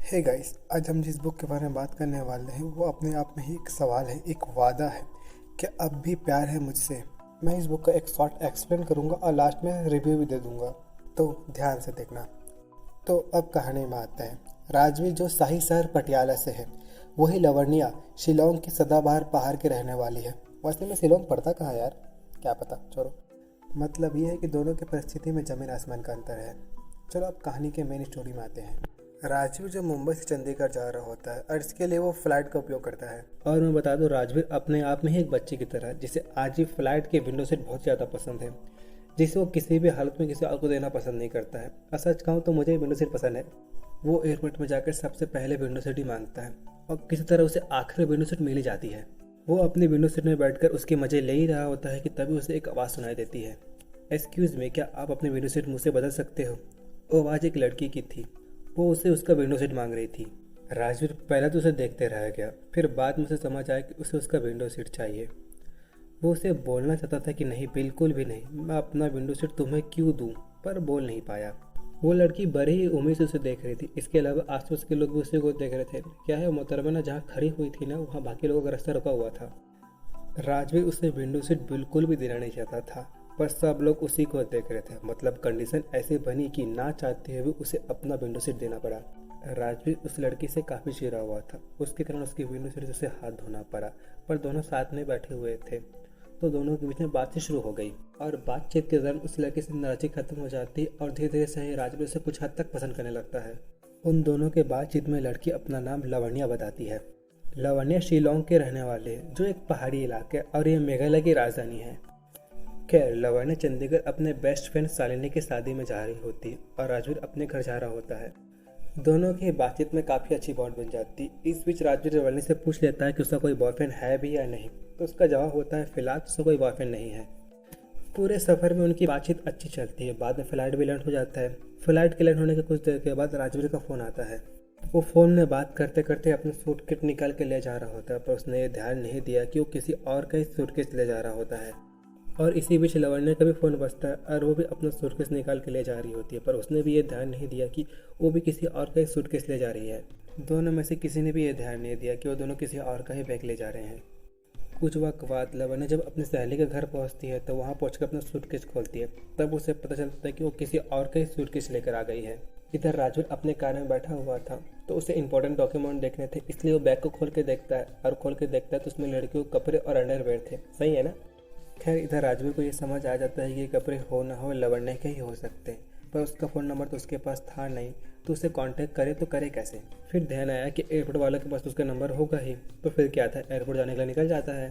Hey guys, आज हम जिस बुक के बारे में बात करने वाले हैं वो अपने आप में ही एक सवाल है, एक वादा है। क्या अब भी प्यार है मुझसे? मैं इस बुक का एक शॉर्ट एक्सप्लेन करूंगा और लास्ट में रिव्यू भी दे दूंगा, तो ध्यान से देखना। तो अब कहानी में आते हैं। राजवीर जो शाही शहर पटियाला से है, वही लवण्या शिलोंग की सदाबहार पहाड़ के रहने वाली है। वैसे में शिलोंग पड़ता कहाँ यार, क्या पता, छोड़ो। मतलब ये है कि दोनों की परिस्थिति में ज़मीन आसमान का अंतर है। चलो अब कहानी के मेन स्टोरी में आते हैं। राजवीर जो मुंबई से चंडीगढ़ जा रहा होता है और इसके लिए वो फ्लाइट का उपयोग करता है। और मैं बता दूं, राजवीर अपने आप में ही एक बच्चे की तरह है, जिसे आज ही फ्लाइट के विंडो सीट बहुत ज़्यादा पसंद है, जिसे वो किसी भी हालत में किसी और को देना पसंद नहीं करता है। और सच कहूँ तो मुझे विंडो सीट पसंद है। वो एयरपोर्ट में जाकर सबसे पहले विंडो सीट ही मांगता है और किसी तरह उसे आखिरी विंडो सीट मिल ही जाती है। वो अपनी विंडो सीट में बैठकर उसके मजे ले ही रहा होता है कि तभी उसे एक आवाज़ सुनाई देती है। एक्सक्यूज़ मी, क्या आप अपनी विंडो सीट मुझसे बदल सकते हो? वो आवाज़ एक लड़की की थी। वो उसे उसका विंडो सीट मांग रही थी। राजवीर पहले तो उसे देखते रह गया, फिर बाद में उसे समझ आया कि उसे उसका विंडो सीट चाहिए। वो उसे बोलना चाहता था कि नहीं, बिल्कुल भी नहीं, मैं अपना विंडो सीट तुम्हें क्यों दूं, पर बोल नहीं पाया। वो लड़की बड़ी ही उम्मीद से उसे देख रही थी। इसके अलावा आसपास के लोग भी उसे को देख रहे थे। क्या है, मोहतरमा ना जहाँ खड़ी हुई थी ना, वहाँ बाकी लोगों का रास्ता रुका हुआ था। राजवीर उसे विंडो सीट बिल्कुल भी देना नहीं चाहता था, पर सब लोग उसी को देख रहे थे। मतलब कंडीशन ऐसे बनी कि ना चाहते हुए उसे अपना विंडो सीट देना पड़ा। राजवीर उस लड़की से काफ़ी चिढ़ा हुआ था, उसके कारण उसकी विंडो सीट से उसे हाथ धोना पड़ा। पर दोनों साथ में बैठे हुए थे, तो दोनों के बीच में बातचीत शुरू हो गई और बातचीत के दौरान उस लड़की से नाराजगी खत्म हो जाती और धीरे धीरे से राजवीर उसे कुछ हद तक पसंद करने लगता है। उन दोनों के बातचीत में लड़की अपना नाम लवण्या बताती है। लवण्या शिलोंग के रहने वाले हैं, जो एक पहाड़ी इलाके और ये मेघालय की राजधानी है। खैर, लवण्या चंडीगढ़ अपने बेस्ट फ्रेंड शालिनी की शादी में जा रही होती और राजवीर अपने घर जा रहा होता है। दोनों की बातचीत में काफ़ी अच्छी बॉन्ड बन जाती। इस बीच राजवीर लवण्या से पूछ लेता है कि उसका कोई बॉयफ्रेंड है भी या नहीं, तो उसका जवाब होता है फिलहाल उसका कोई बॉयफ्रेंड नहीं है। पूरे सफ़र में उनकी बातचीत अच्छी चलती है। बाद में फ्लाइट भी लैंड हो जाता है। फ्लाइट के लैंड होने के कुछ देर के बाद राजवीर का फ़ोन आता है। वो फ़ोन में बात करते करते अपना सूटकेस निकाल के ले जा रहा होता है, पर उसने ये ध्यान नहीं दिया कि वो किसी और का ही सूटकेस ले जा रहा होता है। और इसी बीच लवण्या का भी फ़ोन बजता है और वो भी अपना सूटकेस निकाल के ले जा रही होती है, पर उसने भी ये ध्यान नहीं दिया कि वो भी किसी और का ही सूटकेस ले जा रही है। दोनों में से किसी ने भी ये ध्यान नहीं दिया कि वो दोनों किसी और का ही बैग ले जा रहे हैं। कुछ वक्त बाद लवण्या जब अपनी सहेली के घर पहुंचती है, तो वहां पहुंचकर अपना सूटकेस खोलती है। तब उसे पता चलता है कि वो किसी और का ही सूटकेस लेकर आ गई है। इधर राजवीर अपने कार में बैठा हुआ था, तो उसे इंपॉर्टेंट डॉक्यूमेंट देखने थे, इसलिए वो बैग को खोल के देखता है और खोल के देखता है तो उसमें लड़कियों के कपड़े और अंडरवेयर थे। सही है ना? खैर, इधर राजवीर को ये समझ आ जाता है कि ये कपड़े हो ना हो लवण्या के ही हो सकते हैं, पर उसका फ़ोन नंबर तो उसके पास था नहीं, तो उसे कांटेक्ट करे तो करे कैसे। फिर ध्यान आया कि एयरपोर्ट वालों के पास तो उसका नंबर होगा ही, तो फिर क्या था, एयरपोर्ट जाने के लिए निकल जाता है।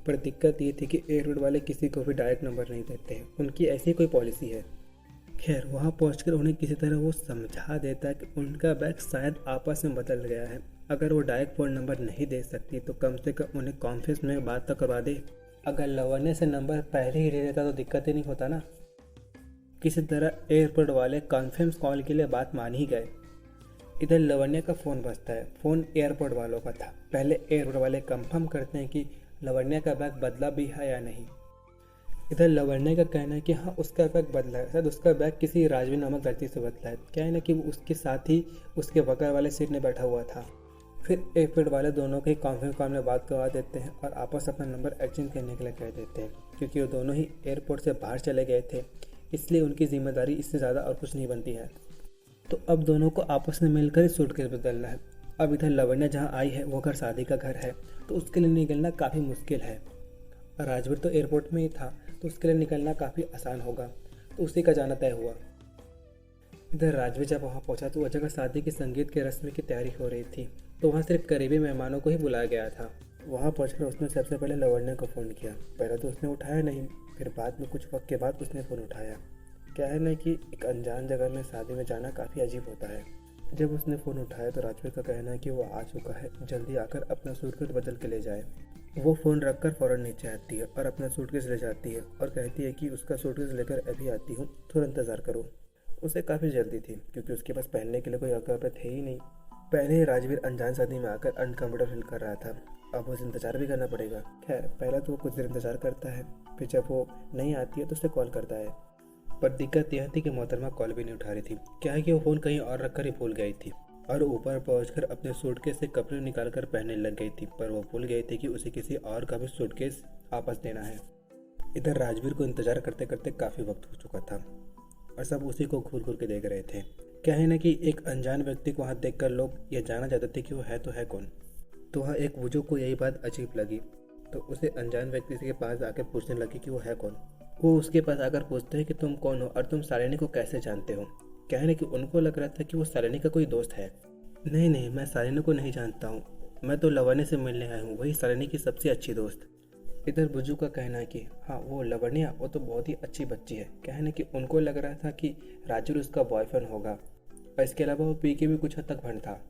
पर दिक्कत ये थी कि एयरपोर्ट वाले किसी को भी डायरेक्ट नंबर नहीं देते हैं, उनकी ऐसी कोई पॉलिसी है। खैर, वहाँ पहुँचकर उन्हें किसी तरह वो समझा देता है कि उनका बैग शायद आपस में बदल गया है। अगर वो डायरेक्ट फ़ोन नंबर नहीं दे सकती तो कम से कम उन्हें कॉन्फ्रेंस में बात तो करवा दे। अगर लवण्या से नंबर पहले ही ले लेता तो दिक्कत ही नहीं होता ना। किसी तरह एयरपोर्ट वाले कॉन्फ्रेंस कॉल के लिए बात मान ही गए। इधर लवण्या का फ़ोन बजता है। फ़ोन एयरपोर्ट वालों का था। पहले एयरपोर्ट वाले कंफर्म करते हैं कि लवण्या का बैग बदला भी है या नहीं। इधर लवण्या का कहना है कि हाँ, उसका बैग बदला है। शायद उसका बैग किसी राजवीर नामक लड़की से बदला है। क्या है ना कि वो उसके साथ ही उसके बगल वाले सीट में बैठा हुआ था। फिर एयरपोर्ट वाले दोनों के कॉन्फ्रेंस कॉल में बात करवा देते हैं और आपस अपना नंबर एक्सचेंज करने के लिए कह देते हैं, क्योंकि वो दोनों ही एयरपोर्ट से बाहर चले गए थे, इसलिए उनकी जिम्मेदारी इससे ज़्यादा और कुछ नहीं बनती है। तो अब दोनों को आपस में मिलकर ही सूटकेस बदलना है। अब इधर लवण्या जहाँ आई है वो घर शादी का घर है, तो उसके लिए निकलना काफ़ी मुश्किल है। राजवीर तो एयरपोर्ट में ही था, तो उसके लिए निकलना काफ़ी आसान होगा, तो उसी का जाना तय हुआ। इधर राजवीर जब वहाँ पहुँचा तो वह जगह शादी की संगीत के रस्म की तैयारी हो रही थी, तो वहाँ सिर्फ करीबी मेहमानों को ही बुलाया गया था। वहाँ पहुँचकर उसने सबसे पहले लवण्या को फ़ोन किया। पहले तो उसने उठाया नहीं, फिर बाद में कुछ वक्त के बाद उसने फ़ोन उठाया। क्या है ना कि एक अनजान जगह में शादी में जाना काफ़ी अजीब होता है। जब उसने फ़ोन उठाया तो राजवीर का कहना है कि वो आ चुका है, जल्दी आकर अपना सूटकेस बदल के ले जाए। वो फ़ोन रखकर फ़ौरन नीचे आती है और अपना सूटकेस ले जाती है और कहती है कि उसका सूटकेस लेकर अभी आती हूँ, थोड़ा इंतज़ार करो। उसे काफ़ी जल्दी थी, क्योंकि उसके पास पहनने के लिए कोई कपड़े थे ही नहीं। पहले ही राजवीर अनजान शादी में आकर अनकम्फर्टेबल फील कर रहा था, अब उसे इंतज़ार भी करना पड़ेगा। खैर, पहला तो वो कुछ देर इंतज़ार करता है, फिर जब वो नहीं आती है तो उसे कॉल करता है। पर दिक्कत यह थी कि मोहतरमा कॉल भी नहीं उठा रही थी। क्या है कि वो फ़ोन कहीं और रख कर ही भूल गई थी। और ऊपर पहुंचकर अपने सूटकेस से कपड़े निकालकर पहनने लग गई थी, पर वो भूल गई थी कि उसे किसी और का भी सूटकेस वापस देना है। इधर राजवीर को इंतजार करते करते काफ़ी वक्त हो चुका था और सब उसी को घूर घूर के देख रहे थे। क्या है ना कि एक अनजान व्यक्ति को वहाँ देखकर लोग ये जानना चाहते थे कि वो है तो है कौन। तो वहाँ एक वजू को यही बात अजीब लगी, तो उसे अनजान व्यक्ति के पास आकर पूछने लगी कि वो है कौन। वो उसके पास आकर पूछते हैं कि तुम कौन हो और तुम शालिनी को कैसे जानते हो। क्या है ना कि उनको लग रहा था कि वो शालिनी का कोई दोस्त है। नहीं नहीं, मैं शालिनी को नहीं जानता हूँ, मैं तो लवण्य से मिलने आया हूँ, वही शालिनी की सबसे अच्छी दोस्त। इधर बुजू का कहना है कि हाँ वो लवण्या, वो तो बहुत ही अच्छी बच्ची है। क्या है ना कि उनको लग रहा था कि राजू उसका बॉयफ्रेंड होगा और इसके अलावा वो पी के भी कुछ हद तक भंड था।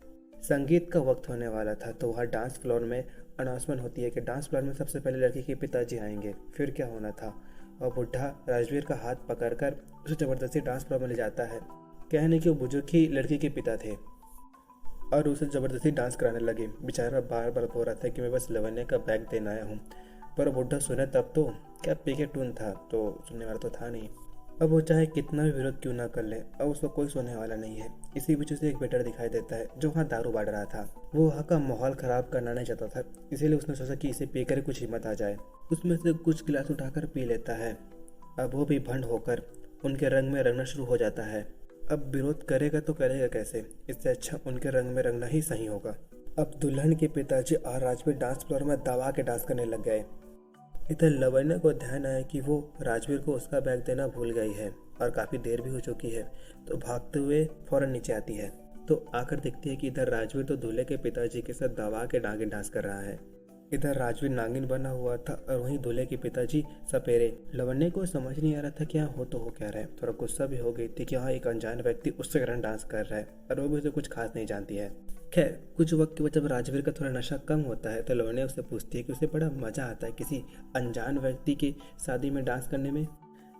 संगीत का वक्त होने वाला था तो वहाँ डांस फ्लोर में अनाउंसमेंट होती है कि डांस फ्लोर में सबसे पहले लड़की के पिताजी आएंगे। फिर क्या होना था, और बुढ़ा राजवीर का हाथ पकड़कर उसे ज़बरदस्ती डांस फ्लोर में ले जाता है। क्या है ना कि वो बुजुर्ग ही लड़की के पिता थे और उसे ज़बरदस्ती डांस कराने लगे। बेचारा बार बार बोल रहा था कि मैं बस लवण्य का बैग देने आया हूँ, पर बुढ़ा सुने तब तो क्या पी के टून था, तो सुनने वाला तो था नहीं। अब वो चाहे कितना भी विरोध क्यों ना कर ले, अब उसको कोई सुनने वाला नहीं है। इसी बीच से एक वेटर दिखाई देता है जो वहाँ दारू बांट रहा था। वो वहाँ का माहौल खराब करना नहीं चाहता था, इसीलिए उसने सोचा कि इसे पीकर कुछ हिम्मत आ जाए। उसमें से कुछ गिलास उठाकर पी लेता है। अब वो भी भंड होकर उनके रंग में रंगना शुरू हो जाता है। अब विरोध करेगा तो करेगा कैसे, इससे अच्छा उनके रंग में रंगना ही सही होगा। अब दुल्हन के पिताजी और राजवीर डांस फ्लोर में दबा के डांस करने लग गए। इधर लवण्य को ध्यान आया कि वो राजवीर को उसका बैग देना भूल गई है और काफ़ी देर भी हो चुकी है, तो भागते हुए फौरन नीचे आती है। तो आकर देखती है कि इधर राजवीर तो दूल्हे के पिताजी के साथ दबा के नागिन डांस कर रहा है। इधर राजवीर नागिन बना हुआ था और वहीं दूल्हे के पिताजी सपेरे। लवण्य को समझ नहीं आ रहा था कि यहाँ हो तो हो क्या रहा है। थोड़ा गुस्सा भी हो गई थी कि हाँ एक अनजान व्यक्ति उससे कारण डांस कर रहा है और वो भी उसे कुछ खास नहीं जानती है। खैर कुछ वक्त के बाद जब राजवीर का थोड़ा नशा कम होता है तो लवण्य उससे पूछती है कि उसे बड़ा मजा आता है किसी अनजान व्यक्ति की शादी में डांस करने में।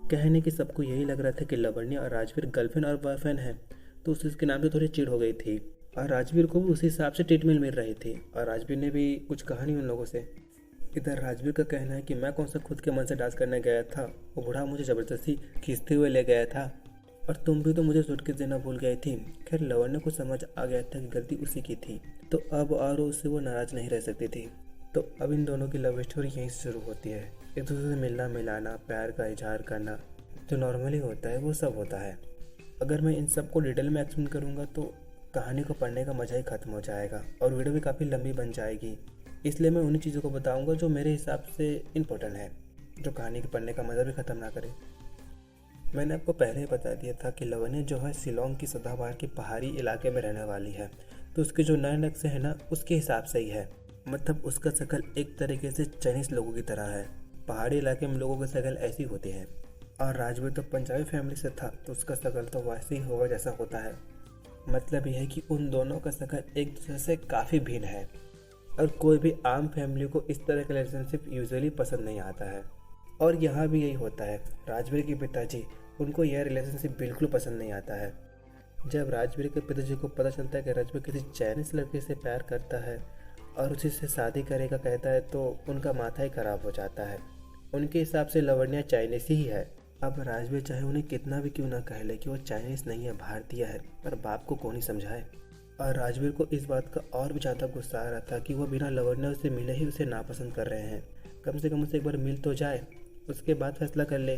कहने कि सबको यही लग रहा था कि लवण्य और राजवीर गर्लफ्रेंड और बॉयफ्रेंड है, तो उसके नाम से थोड़ी चिढ़ हो गई थी और राजवीर को भी उसी हिसाब से ट्रीटमेंट मिल रही थी और राजवीर ने भी कुछ कहा नहीं उन लोगों से। इधर राजवीर का कहना है कि मैं कौन सा खुद के मन से डांस करने गया था, वो बूढ़ा मुझे ज़बरदस्ती खींचते हुए ले गया था और तुम भी तो मुझे सूटकेस देना भूल गई थी। खैर लवण्य को समझ आ गया था कि गलती उसी की थी, तो अब और उससे वो नाराज़ नहीं रह सकती थी। तो अब इन दोनों की लव स्टोरी यहीं से शुरू होती है। एक दूसरे से मिलना मिलाना, प्यार का इजहार करना जो नॉर्मली होता है वो सब होता है। अगर मैं इन सब को डिटेल में एक्सप्लेन करूँगा तो कहानी को पढ़ने का मज़ा ही ख़त्म हो जाएगा और वीडियो भी काफ़ी लंबी बन जाएगी। इसलिए मैं उन्हीं चीज़ों को बताऊँगा जो मेरे हिसाब से इम्पोर्टेंट है, जो कहानी के पढ़ने का मज़ा भी ख़त्म ना करे। मैंने आपको पहले ही बता दिया था कि लवण्य जो है शिलोंग की सदाबहार की पहाड़ी इलाके में रहने वाली है, तो उसके जो नए नक्शे है ना उसके हिसाब से ही है। मतलब उसका शक्ल एक तरीके से चाइनीज लोगों की तरह है। पहाड़ी इलाके में लोगों की शक्ल ऐसी होती है। और राजवीर तो पंजाबी फैमिली से था तो उसका शक्ल तो वैसे ही होगा जैसा होता है। मतलब यह है कि उन दोनों का शक्ल एक दूसरे से काफ़ी भिन्न है और कोई भी आम फैमिली को इस तरह का रिलेशनशिप यूजुअली पसंद नहीं आता है। और यहाँ भी यही होता है। राजवीर के पिताजी उनको यह रिलेशनशिप बिल्कुल पसंद नहीं आता है। जब राजवीर के पिताजी को पता चलता है कि राजवीर किसी चाइनीज लड़के से प्यार करता है और उसी से शादी करेगा कहता है, तो उनका माथा ही खराब हो जाता है। उनके हिसाब से लवण्या चाइनीज ही है। अब राजवीर चाहे उन्हें कितना भी क्यों ना कह ले कि वो चाइनीज नहीं है, भारतीय है, पर बाप को कौन ही समझाए। और राजवीर को इस बात का और भी ज़्यादा गुस्सा आ रहा था कि वो बिना लवण्या से मिले ही उसे नापसंद कर रहे हैं। कम से कम उसे एक बार मिल तो जाए, उसके बाद फैसला कर ले।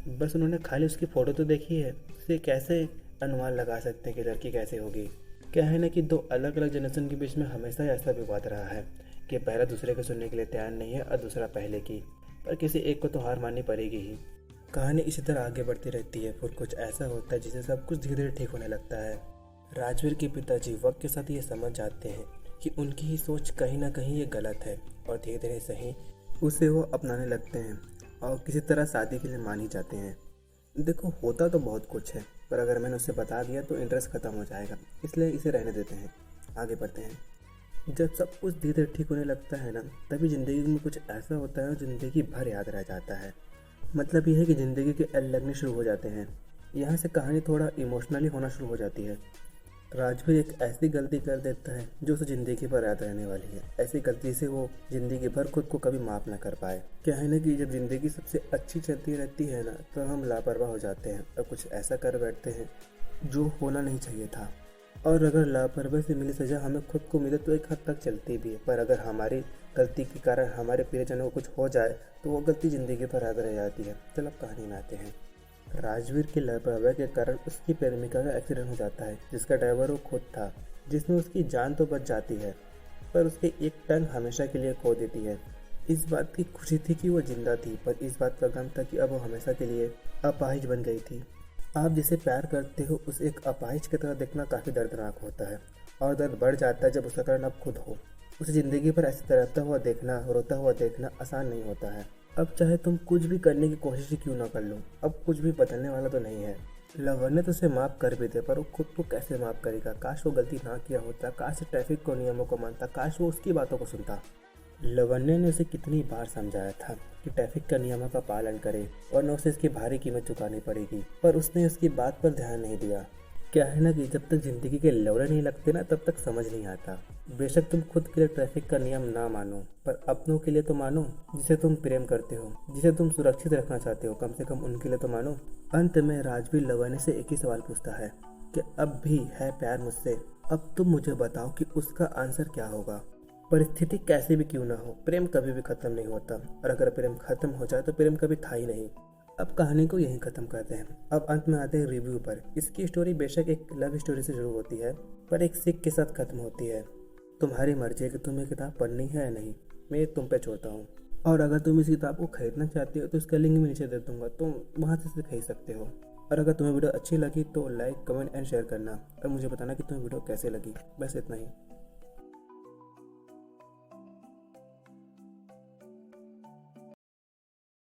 बस उन्होंने खाली उसकी फ़ोटो तो देखी है, उसे कैसे अनुमान लगा सकते हैं कि लड़की कैसे होगी। क्या है ना कि दो अलग अलग जनरेशन के बीच में हमेशा ऐसा विवाद रहा है कि पहला दूसरे को सुनने के लिए तैयार नहीं है और दूसरा पहले की, पर किसी एक को तो हार माननी पड़ेगी ही। कहानी इसी तरह आगे बढ़ती रहती है। फिर कुछ ऐसा होता है जिससे सब कुछ धीरे धीरे ठीक होने लगता है। राजवीर के पिताजी वक्त के साथ ये समझ जाते हैं कि उनकी ही सोच कहीं ना कहीं ये गलत है और धीरे धीरे सही उसे वो अपनाने लगते हैं और किसी तरह शादी के लिए मान ही जाते हैं। देखो होता तो बहुत कुछ है, पर अगर मैंने उसे बता दिया तो इंटरेस्ट ख़त्म हो जाएगा, इसलिए इसे रहने देते हैं, आगे बढ़ते हैं। जब सब कुछ धीरे धीरे ठीक होने लगता है ना, तभी ज़िंदगी में कुछ ऐसा होता है जो ज़िंदगी भर याद रह जाता है। मतलब यह है कि ज़िंदगी के एल लगने शुरू हो जाते हैं। यहाँ से कहानी थोड़ा इमोशनली होना शुरू हो जाती है। राजवीर एक ऐसी गलती कर देता है जो उसे ज़िंदगी भर याद रहने वाली है। ऐसी गलती से वो ज़िंदगी भर खुद को कभी माफ़ ना कर पाए। क्या है ना कि जब ज़िंदगी सबसे अच्छी चलती रहती है ना, तो हम लापरवाह हो जाते हैं और कुछ ऐसा कर बैठते हैं जो होना नहीं चाहिए था। और अगर लापरवाही से मिली सज़ा हमें खुद को मिले तो एक हद तक चलती भी है, पर अगर हमारी गलती के कारण हमारे प्रियजनों को कुछ हो जाए तो वो गलती ज़िंदगी भर याद रह जाती है। चलो अब कहानी में आते हैं। राजवीर की लापरवाही के कारण उसकी प्रेमिका का एक्सीडेंट हो जाता है, जिसका ड्राइवर वो खुद था, जिसमें उसकी जान तो बच जाती है पर उसकी एक टंग हमेशा के लिए खो देती है। इस बात की खुशी थी कि वो जिंदा थी, पर इस बात का गम था कि अब वो हमेशा के लिए अपाहिज बन गई थी। आप जिसे प्यार करते हो उसे एक अपाहिज की तरह देखना काफ़ी दर्दनाक होता है, और दर्द बढ़ जाता है जब उसका कारण आप खुद हो। उसे ज़िंदगी भर ऐसे तरहता हुआ देखना, रोता हुआ देखना आसान नहीं होता है। अब चाहे तुम कुछ भी करने की कोशिश ही क्यों ना कर लो, अब कुछ भी बदलने वाला तो नहीं है। लवर ने तो उसे माफ़ कर भी दिया, पर वो खुद को कैसे माफ़ करेगा। काश वो गलती ना किया होता, काश ट्रैफिक को नियमों को मानता, काश वो उसकी बातों को सुनता। लवन्य ने उसे कितनी बार समझाया था कि ट्रैफिक का नियमों का पालन करे वरना उसे इसकी भारी कीमत चुकानी पड़ेगी, पर उसने उसकी बात पर ध्यान नहीं दिया। क्या है ना कि जब तक जिंदगी के लौड़े नहीं लगते ना तब तक समझ नहीं आता। बेशक तुम खुद के लिए ट्रैफिक का नियम ना मानो, पर अपनों के लिए तो मानो जिसे तुम प्रेम करते हो, जिसे तुम सुरक्षित रखना चाहते हो, कम से कम उनके लिए तो मानो। अंत में राजवीर लवन्य से एक ही सवाल पूछता है कि अब भी है प्यार मुझसे, अब तुम मुझे बताओ कि उसका आंसर क्या होगा। परिस्थिति कैसी भी क्यों ना हो, प्रेम कभी भी खत्म नहीं होता, और अगर प्रेम खत्म हो जाए तो प्रेम कभी था ही नहीं। अब कहानी को यहीं ख़त्म करते हैं। अब अंत में आते हैं रिव्यू पर। इसकी स्टोरी बेशक एक लव स्टोरी से शुरू होती है, पर एक सीख के साथ खत्म होती है। तुम्हारी मर्जी है कि तुम्हें किताब पढ़नी है या नहीं, मैं ये तुम पे छोड़ता हूँ। और अगर तुम इस किताब को खरीदना चाहते हो तो इसका लिंक मैं नीचे दे दूँगा, तुम वहाँ से खरीद सकते हो। और अगर तुम्हें वीडियो अच्छी लगी तो लाइक, कमेंट एंड शेयर करना, और मुझे बताना कि तुम्हें वीडियो कैसे लगी। बस इतना ही।